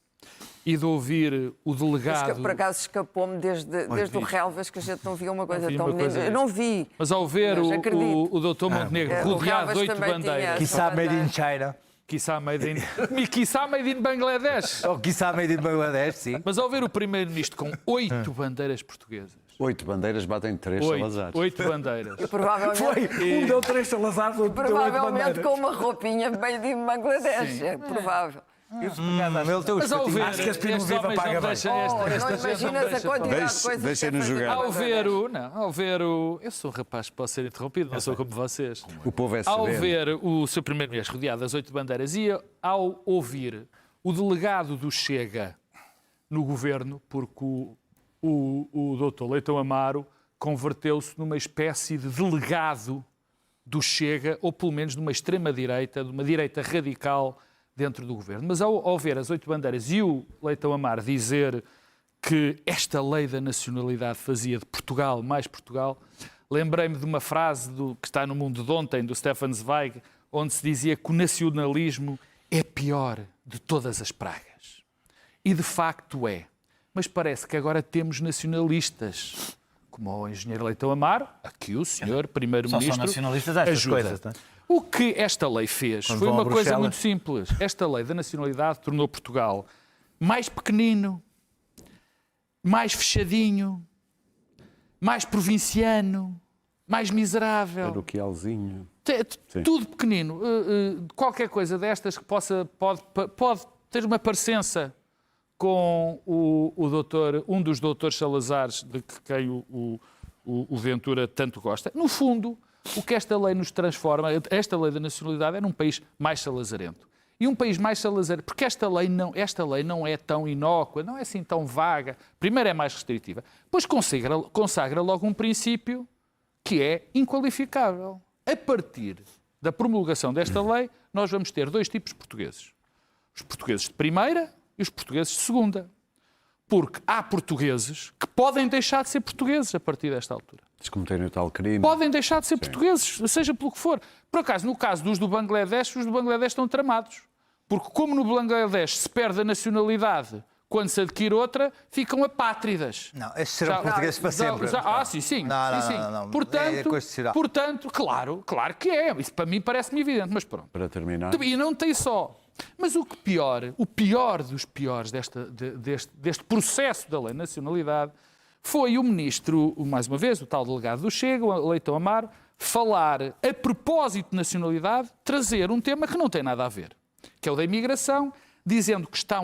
e de ouvir o delegado... Por acaso escapou-me desde o Relvas que a gente não via uma coisa tão menina. Eu não vi. Mas ao ver o Dr. Montenegro rodeado de 8 bandeiras... Quiçá made in China. Quiçá made in Bangladesh. Ou quiçá meio de Bangladesh, sim. Mas ao ver o primeiro-ministro com 8 bandeiras portuguesas. 8 bandeiras batem 3 Salazares. 8 bandeiras. Provavelmente, Um deu 3 Salazares, outro deu 8 provavelmente bandeiras. com uma roupinha bem de Bangladesh. É provável. Ele tem os Mas ao ver, Acho que a Espírito estes Viva homens paga não bem. deixam Não esta gente imaginas não a deixa quantidade de coisas Deixem-nos que é feita jogar. em Ao ver o... Eu sou um rapaz que pode ser interrompido, não sou como vocês. O povo é Ao sereno. ver o seu primeiro-ministro rodeado das 8 bandeiras e ao ouvir o delegado do Chega no governo, porque o doutor Leitão Amaro converteu-se numa espécie de delegado do Chega, ou pelo menos de uma extrema-direita, de uma direita radical dentro do governo. Mas ao ver as 8 bandeiras e o Leitão Amaro dizer que esta lei da nacionalidade fazia de Portugal mais Portugal, lembrei-me de uma frase que está no Mundo de Ontem, do Stefan Zweig, onde se dizia que o nacionalismo é a pior de todas as pragas. E de facto é. Mas parece que agora temos nacionalistas, como o engenheiro Leitão Amaro, aqui o senhor primeiro-ministro Só são nacionalistas estas ajuda. coisas, não é? O que esta lei fez Quando foi vão a uma coisa Bruxelas. muito simples. Esta lei da nacionalidade tornou Portugal mais pequenino, mais fechadinho, mais provinciano, mais miserável. Paroquialzinho. Sim. Tudo pequenino. Qualquer coisa destas que pode ter uma parecença com um dos doutores Salazares, de quem o Ventura tanto gosta. No fundo, o que esta lei nos transforma, esta lei da nacionalidade, é num país mais salazarento. E um país mais salazarento, porque esta lei não é tão inócua, não é assim tão vaga. Primeiro é mais restritiva. Depois consagra logo um princípio que é inqualificável. A partir da promulgação desta lei, nós vamos ter 2 tipos de portugueses. Os portugueses de primeira e os portugueses de segunda. Porque há portugueses que podem deixar de ser portugueses a partir desta altura. Se cometerem o tal crime. Podem deixar de ser portugueses, seja pelo que for. Por acaso, no caso dos do Bangladesh, os do Bangladesh estão tramados. Porque como no Bangladesh se perde a nacionalidade quando se adquire outra, ficam apátridas. Não, estes serão portugueses para sempre. Sim. Não, sim. não. É constitucional. Portanto, claro que é. Isso para mim parece-me evidente, mas pronto. Para terminar. E não tem só. Mas o pior dos piores deste processo da lei de nacionalidade foi o ministro, mais uma vez, o tal delegado do Chega, o Leitão Amaro, falar, a propósito de nacionalidade, trazer um tema que não tem nada a ver, que é o da imigração, dizendo que está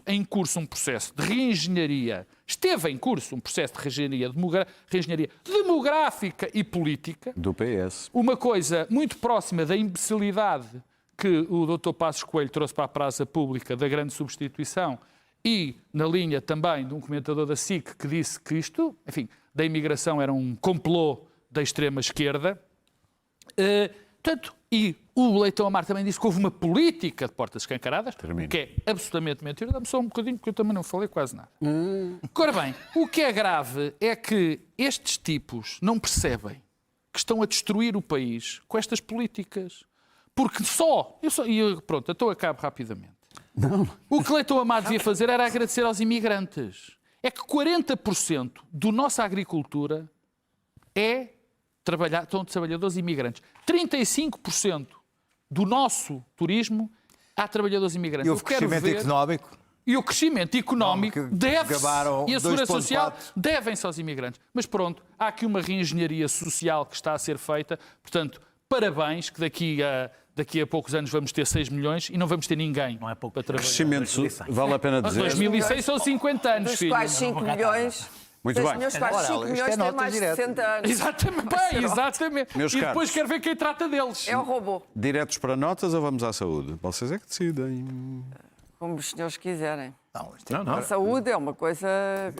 em curso um processo de reengenharia, esteve em curso um processo de reengenharia demográfica e política. Do PS. Uma coisa muito próxima da imbecilidade que o Dr. Passos Coelho trouxe para a praça pública da grande substituição e na linha também de um comentador da SIC que disse que isto, enfim, da imigração era um complô da extrema-esquerda. E o Leitão Amaro também disse que houve uma política de portas escancaradas, que é absolutamente mentira. Dá-me só um bocadinho, porque eu também não falei quase nada. Agora bem, o que é grave é que estes tipos não percebem que estão a destruir o país com estas políticas. Porque pronto, então acabo rapidamente. Não. O que Leitão Amaro devia fazer era agradecer aos imigrantes. É que 40% da nossa agricultura são trabalhadores imigrantes. 35% do nosso turismo há trabalhadores imigrantes. E o crescimento económico? E o crescimento económico deve-se, e a segurança social 2,4. devem-se aos imigrantes. Mas pronto, há aqui uma reengenharia social que está a ser feita. Portanto, parabéns, que daqui a poucos anos vamos ter 6 milhões e não vamos ter ninguém Não é pouco. para trabalhar. Crescimento, vale a pena dizer. 2006 são 50 anos, Dos filho. quais 5 milhões... Muito dos bem. meus quase 5 Ora, isto milhões é têm nota mais de direta. 60 anos. Exatamente, exatamente. Meus E depois caros. quero ver quem trata deles. É o robô, Diretos para notas ou vamos à saúde? Vocês é que decidem. como os senhores quiserem. Não, isto é- A saúde é uma coisa...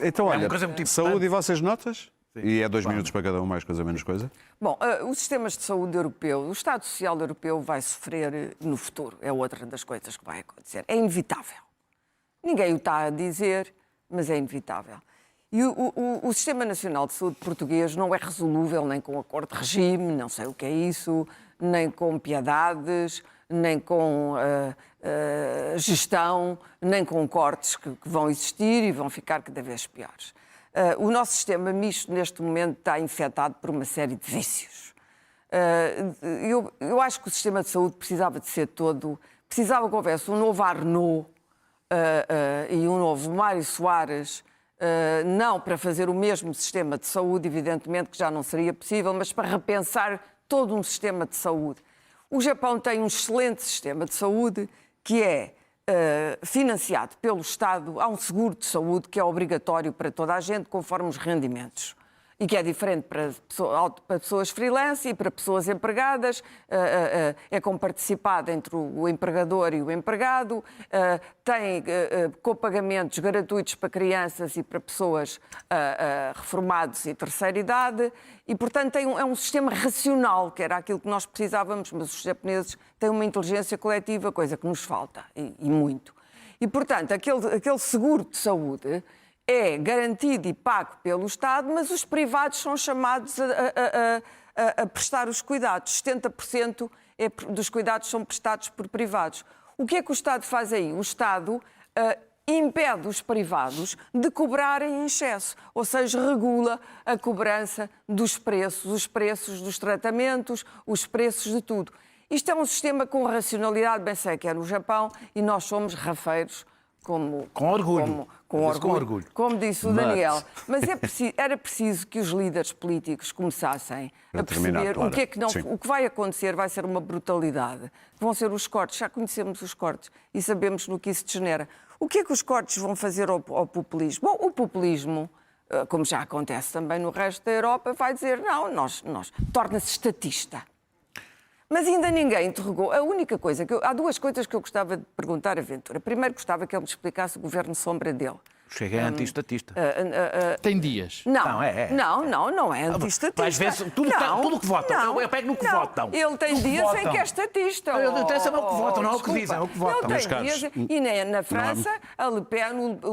Então, olha, uma coisa muito saúde e vocês notas? E é 2 minutos para cada um, mais coisa, menos coisa. Bom, os sistemas de saúde europeu, o Estado Social Europeu vai sofrer no futuro. É outra das coisas que vai acontecer. É inevitável. Ninguém o está a dizer, mas é inevitável. E o Sistema Nacional de Saúde português não é resolúvel nem com acordo de regime, não sei o que é isso, nem com piedades, nem com gestão, nem com cortes que vão existir e vão ficar cada vez piores. O nosso sistema misto, neste momento, está infectado por uma série de vícios. Eu acho que o sistema de saúde precisava de ser todo precisava que houvesse um novo Arnaud e um novo Mário Soares, não para fazer o mesmo sistema de saúde, evidentemente que já não seria possível, mas para repensar todo um sistema de saúde. O Japão tem um excelente sistema de saúde que é financiado pelo Estado. Há um seguro de saúde que é obrigatório para toda a gente, conforme os rendimentos. E que é diferente para pessoas freelance e para pessoas empregadas, é comparticipada entre o empregador e o empregado, tem copagamentos gratuitos para crianças e para pessoas reformados e terceira idade, e, portanto, é um sistema racional, que era aquilo que nós precisávamos, mas os japoneses têm uma inteligência coletiva, coisa que nos falta, e muito. E, portanto, aquele seguro de saúde é garantido e pago pelo Estado, mas os privados são chamados a prestar os cuidados. 70% dos cuidados são prestados por privados. O que é que o Estado faz aí? O Estado impede os privados de cobrarem em excesso, ou seja, regula a cobrança dos preços, os preços dos tratamentos, os preços de tudo. Isto é um sistema com racionalidade, bem sei que é no Japão, e nós somos rafeiros, com orgulho. Como disse o Daniel. Mas era preciso que os líderes políticos começassem a perceber o que é que não. O que vai acontecer vai ser uma brutalidade. Vão ser os cortes. Já conhecemos os cortes e sabemos no que isso degenera. O que é que os cortes vão fazer ao populismo? Bom, o populismo, como já acontece também no resto da Europa, vai dizer não, torna-se estatista. Mas ainda ninguém interrogou. A única coisa há duas coisas que eu gostava de perguntar a Ventura. Primeiro, gostava que ele me explicasse o governo sombra dele. Chega é anti-estatista. Tem dias. Não é anti-estatista. Às vezes, tudo o que votam. Eu pego no que votam. Ele tem dias em que é estatista. Não interessa o que votam, não é o que dizem, é o que votam. Ele tem dias, e na França, o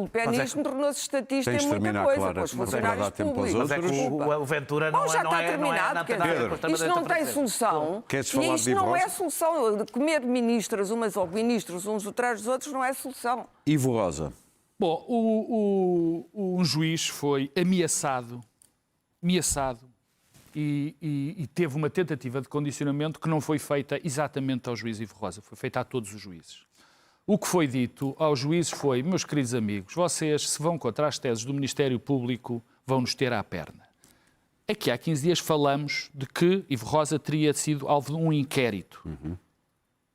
lepenismo tornou-se estatista em muita coisa, com os funcionários públicos. Mas é que o Ventura não é... Já está terminado. Isto não tem solução. E isto não é solução. Comer ministros uns atrás dos outros não é solução. Ivo Rosa. Bom, um juiz foi ameaçado e teve uma tentativa de condicionamento que não foi feita exatamente ao juiz Ivo Rosa, foi feita a todos os juízes. O que foi dito aos juízes foi: meus queridos amigos, vocês, se vão contra as teses do Ministério Público, vão-nos ter à perna. Aqui há 15 dias falamos de que Ivo Rosa teria sido alvo de um inquérito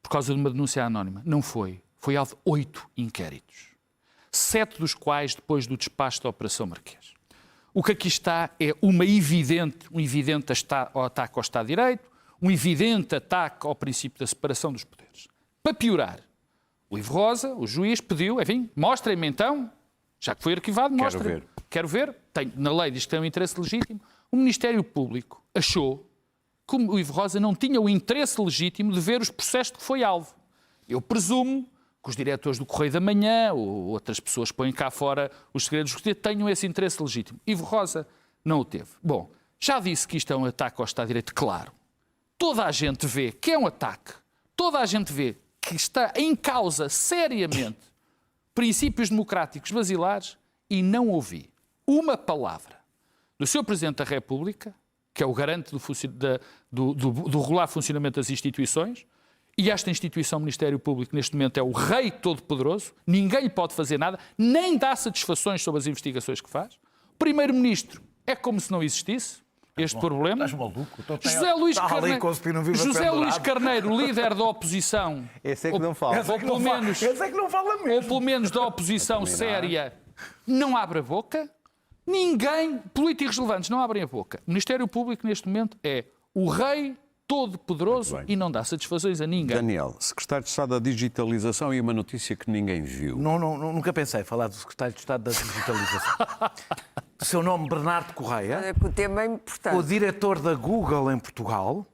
por causa de uma denúncia anónima. Não foi. Foi alvo de 8 inquéritos. 7 dos quais depois do despacho da Operação Marquês. O que aqui está é um evidente ataque ao Estado de Direito, um evidente ataque ao princípio da separação dos poderes. Para piorar, o Ivo Rosa, o juiz, pediu, enfim, mostrem-me então, já que foi arquivado, mostrem-me. Quero ver. Na lei diz que tem um interesse legítimo. O Ministério Público achou que o Ivo Rosa não tinha o interesse legítimo de ver os processos de que foi alvo. Eu presumo que os diretores do Correio da Manhã ou outras pessoas que põem cá fora os segredos do justiça tenham esse interesse legítimo. Ivo Rosa não o teve. Bom, já disse que isto é um ataque ao Estado de Direito, claro. Toda a gente vê que é um ataque. Toda a gente vê que está em causa seriamente princípios democráticos basilares e não ouvi uma palavra do Sr. Presidente da República, que é o garante do regular funcionamento das instituições. E esta instituição, o Ministério Público, neste momento é o rei todo-poderoso, ninguém lhe pode fazer nada, nem dá satisfações sobre as investigações que faz. O Primeiro-Ministro é como se não existisse este problema. Estás maluco? José Luís Carneiro, líder da oposição, Esse é que não fala. ou pelo menos da oposição séria, não abre a boca. Ninguém, políticos relevantes, não abrem a boca. O Ministério Público, neste momento, é o rei todo-poderoso e não dá satisfações a ninguém. Daniel, Secretário de Estado da Digitalização e uma notícia que ninguém viu. Nunca pensei falar do Secretário de Estado da Digitalização. O seu nome, Bernardo Correia, O tema é importante. o diretor da Google em Portugal,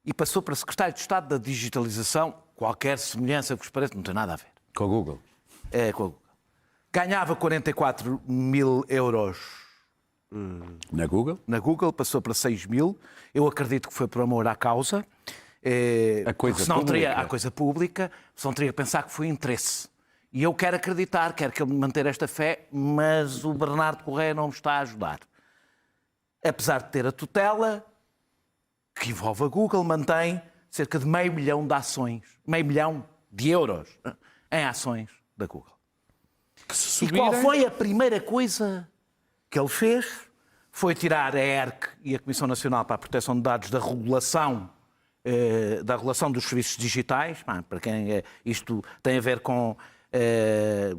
e passou para Secretário de Estado da Digitalização. Qualquer semelhança que vos pareça não tem nada a ver. Com a Google. É com a Google. Ganhava 44 mil euros Na Google? Passou para 6 mil. Eu acredito que foi por amor à causa. A coisa senão pública. A coisa pública, senão teria que pensar que foi interesse. E eu quero acreditar, quero que ele manter esta fé, mas o Bernardo Correia não me está a ajudar. Apesar de ter a tutela, que envolve a Google, mantém cerca de 500 mil de ações. 500 mil de euros em ações da Google. Que se E qual subirem- foi a primeira coisa que ele fez? Foi tirar a ERC e a Comissão Nacional para a Proteção de Dados da regulação dos serviços digitais. Para quem isto tem a ver com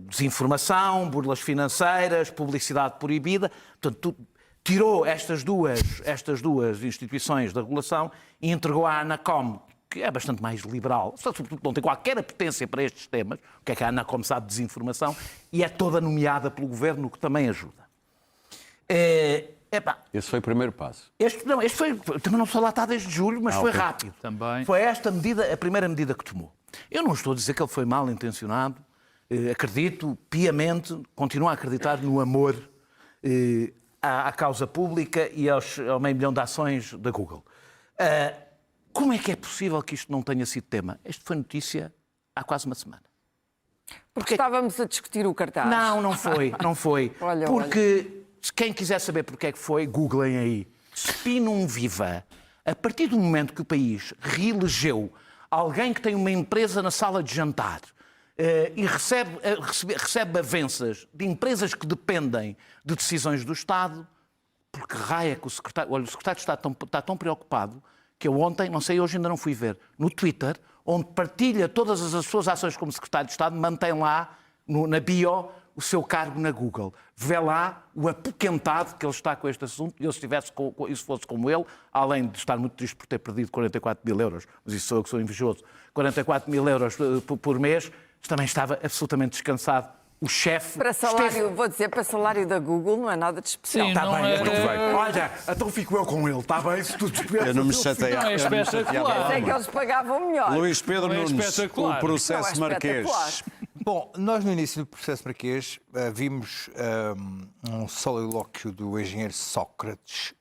desinformação, burlas financeiras, publicidade proibida. Portanto, tirou estas duas instituições da regulação e entregou à Anacom, que é bastante mais liberal, sobretudo não tem qualquer apetência para estes temas, o que é que a Anacom sabe de desinformação, e é toda nomeada pelo governo, o que também ajuda. Esse foi o primeiro passo. Este foi, também não só lá está desde julho, mas foi ok. rápido. Também. Foi esta medida, a primeira medida que tomou. Eu não estou a dizer que ele foi mal intencionado, acredito piamente, continuo a acreditar no amor à causa pública e ao meio milhão de ações da Google. Como é que é possível que isto não tenha sido tema? Isto foi notícia há quase uma semana. Porque estávamos a discutir o cartaz. Não foi. Olha, Porque quem quiser saber porque é que foi, googlem aí. Spinum Viva. A partir do momento que o país reelegeu alguém que tem uma empresa na sala de jantar e recebe avanças de empresas que dependem de decisões do Estado, porque raia que o secretário... Olha, o secretário de Estado está tão preocupado que eu ontem, não sei, hoje ainda não fui ver, no Twitter, onde partilha todas as suas ações como secretário de Estado, mantém lá, na bio, o seu cargo na Google. Vê lá o apoquentado que ele está com este assunto. Eu, se fosse como ele, além de estar muito triste por ter perdido 44 mil euros, mas isso sou eu que sou invejoso, 44 mil euros por mês, também estava absolutamente descansado. O chefe... Para salário, vou dizer, para salário da Google não é nada de especial. Sim, Está não bem, é- muito bem. Olha, então fico eu com ele, está bem? Se tu tivesse Eu não me chateei. Não, é eu não me chateava espetacular. lá, É que mano. eles pagavam melhor. Luís Pedro Não é Nunes, espetacular. o processo Não é marquês. espetacular. Bom, nós no início do processo marquês vimos um solilóquio do engenheiro Sócrates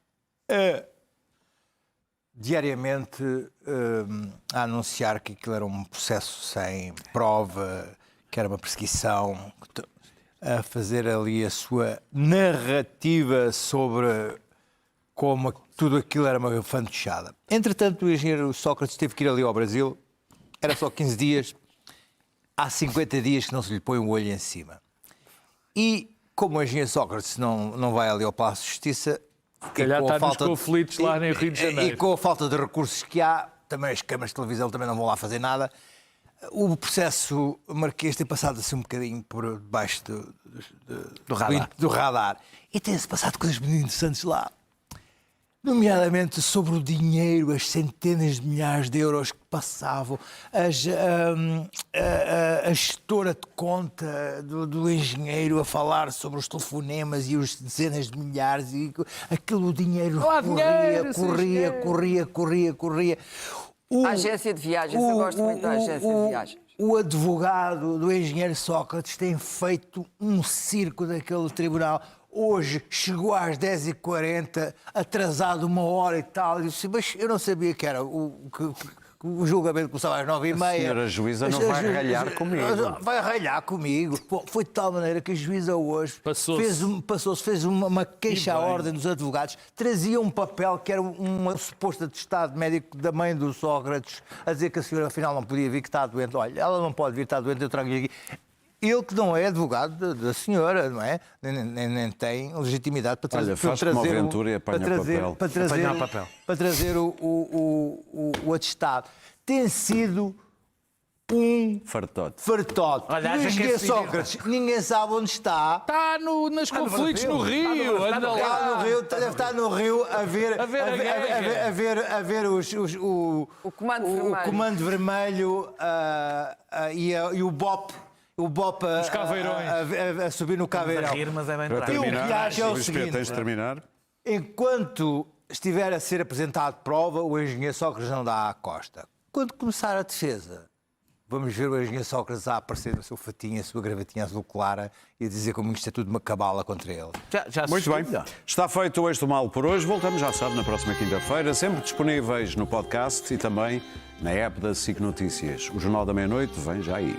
diariamente a anunciar que aquilo era um processo sem prova, que era uma perseguição, a fazer ali a sua narrativa sobre como tudo aquilo era uma fantochada. Entretanto, o engenheiro Sócrates teve que ir ali ao Brasil, era só 15 dias, há 50 dias que não se lhe põe um olho em cima. E como o engenheiro Sócrates não vai ali ao Palácio de Justiça... calhar e com a está nos conflitos lá no Rio de Janeiro. E com a falta de recursos que há, também as câmaras de televisão também não vão lá fazer nada. O processo marquês tem passado assim um bocadinho por debaixo do radar. E tem-se passado coisas muito interessantes lá. Nomeadamente sobre o dinheiro, as centenas de milhares de euros que passavam, a gestora de conta do engenheiro a falar sobre os telefonemas e os dezenas de milhares, e aquele dinheiro corria. A agência de viagens, eu gosto muito da agência de viagens. O advogado do engenheiro Sócrates tem feito um circo daquele tribunal. Hoje chegou às 10h40, atrasado 1 hora e tal. Eu disse, mas eu não sabia que era o julgamento começava às 9h30. A senhora juíza não vai ralhar comigo. Vai ralhar comigo. Pô, foi de tal maneira que a juíza hoje fez uma queixa à ordem dos advogados, trazia um papel que era um suposto atestado médico da mãe do Sócrates, a dizer que a senhora afinal não podia vir, que está doente. Olha, ela não pode vir, está doente, eu trago-lhe aqui. Ele que não é advogado da senhora, não é? Nem tem legitimidade para trazer... Olha, faz como o Ventura e apanha papel. Para trazer o atestado. Tem sido um Fartote. Olha, E o acha que engenheiro esse- Sócrates, ninguém sabe onde está. Está nos conflitos no Rio. Anda Está lá. no Rio, deve estar no Rio a ver O Comando Vermelho. Comando Vermelho e o BOP. O BOP a subir no Caveirão. A rir, mas é bem Para prático. Eu o que terminar, acho é o Luís Pedro, seguinte. tens de terminar. Enquanto estiver a ser apresentado prova, o engenheiro Sócrates não dá à costa. Quando começar a defesa, vamos ver o engenheiro Sócrates a aparecer no seu fatinho, a sua gravatinha azul clara e a dizer como isto é tudo uma cabala contra ele. Já Muito se bem. melhor. Está feito o Eixo do Mal por hoje. Voltamos, já sabe, na próxima quinta-feira, sempre disponíveis no podcast e também na app da SIC Notícias. O Jornal da Meia-Noite vem já aí.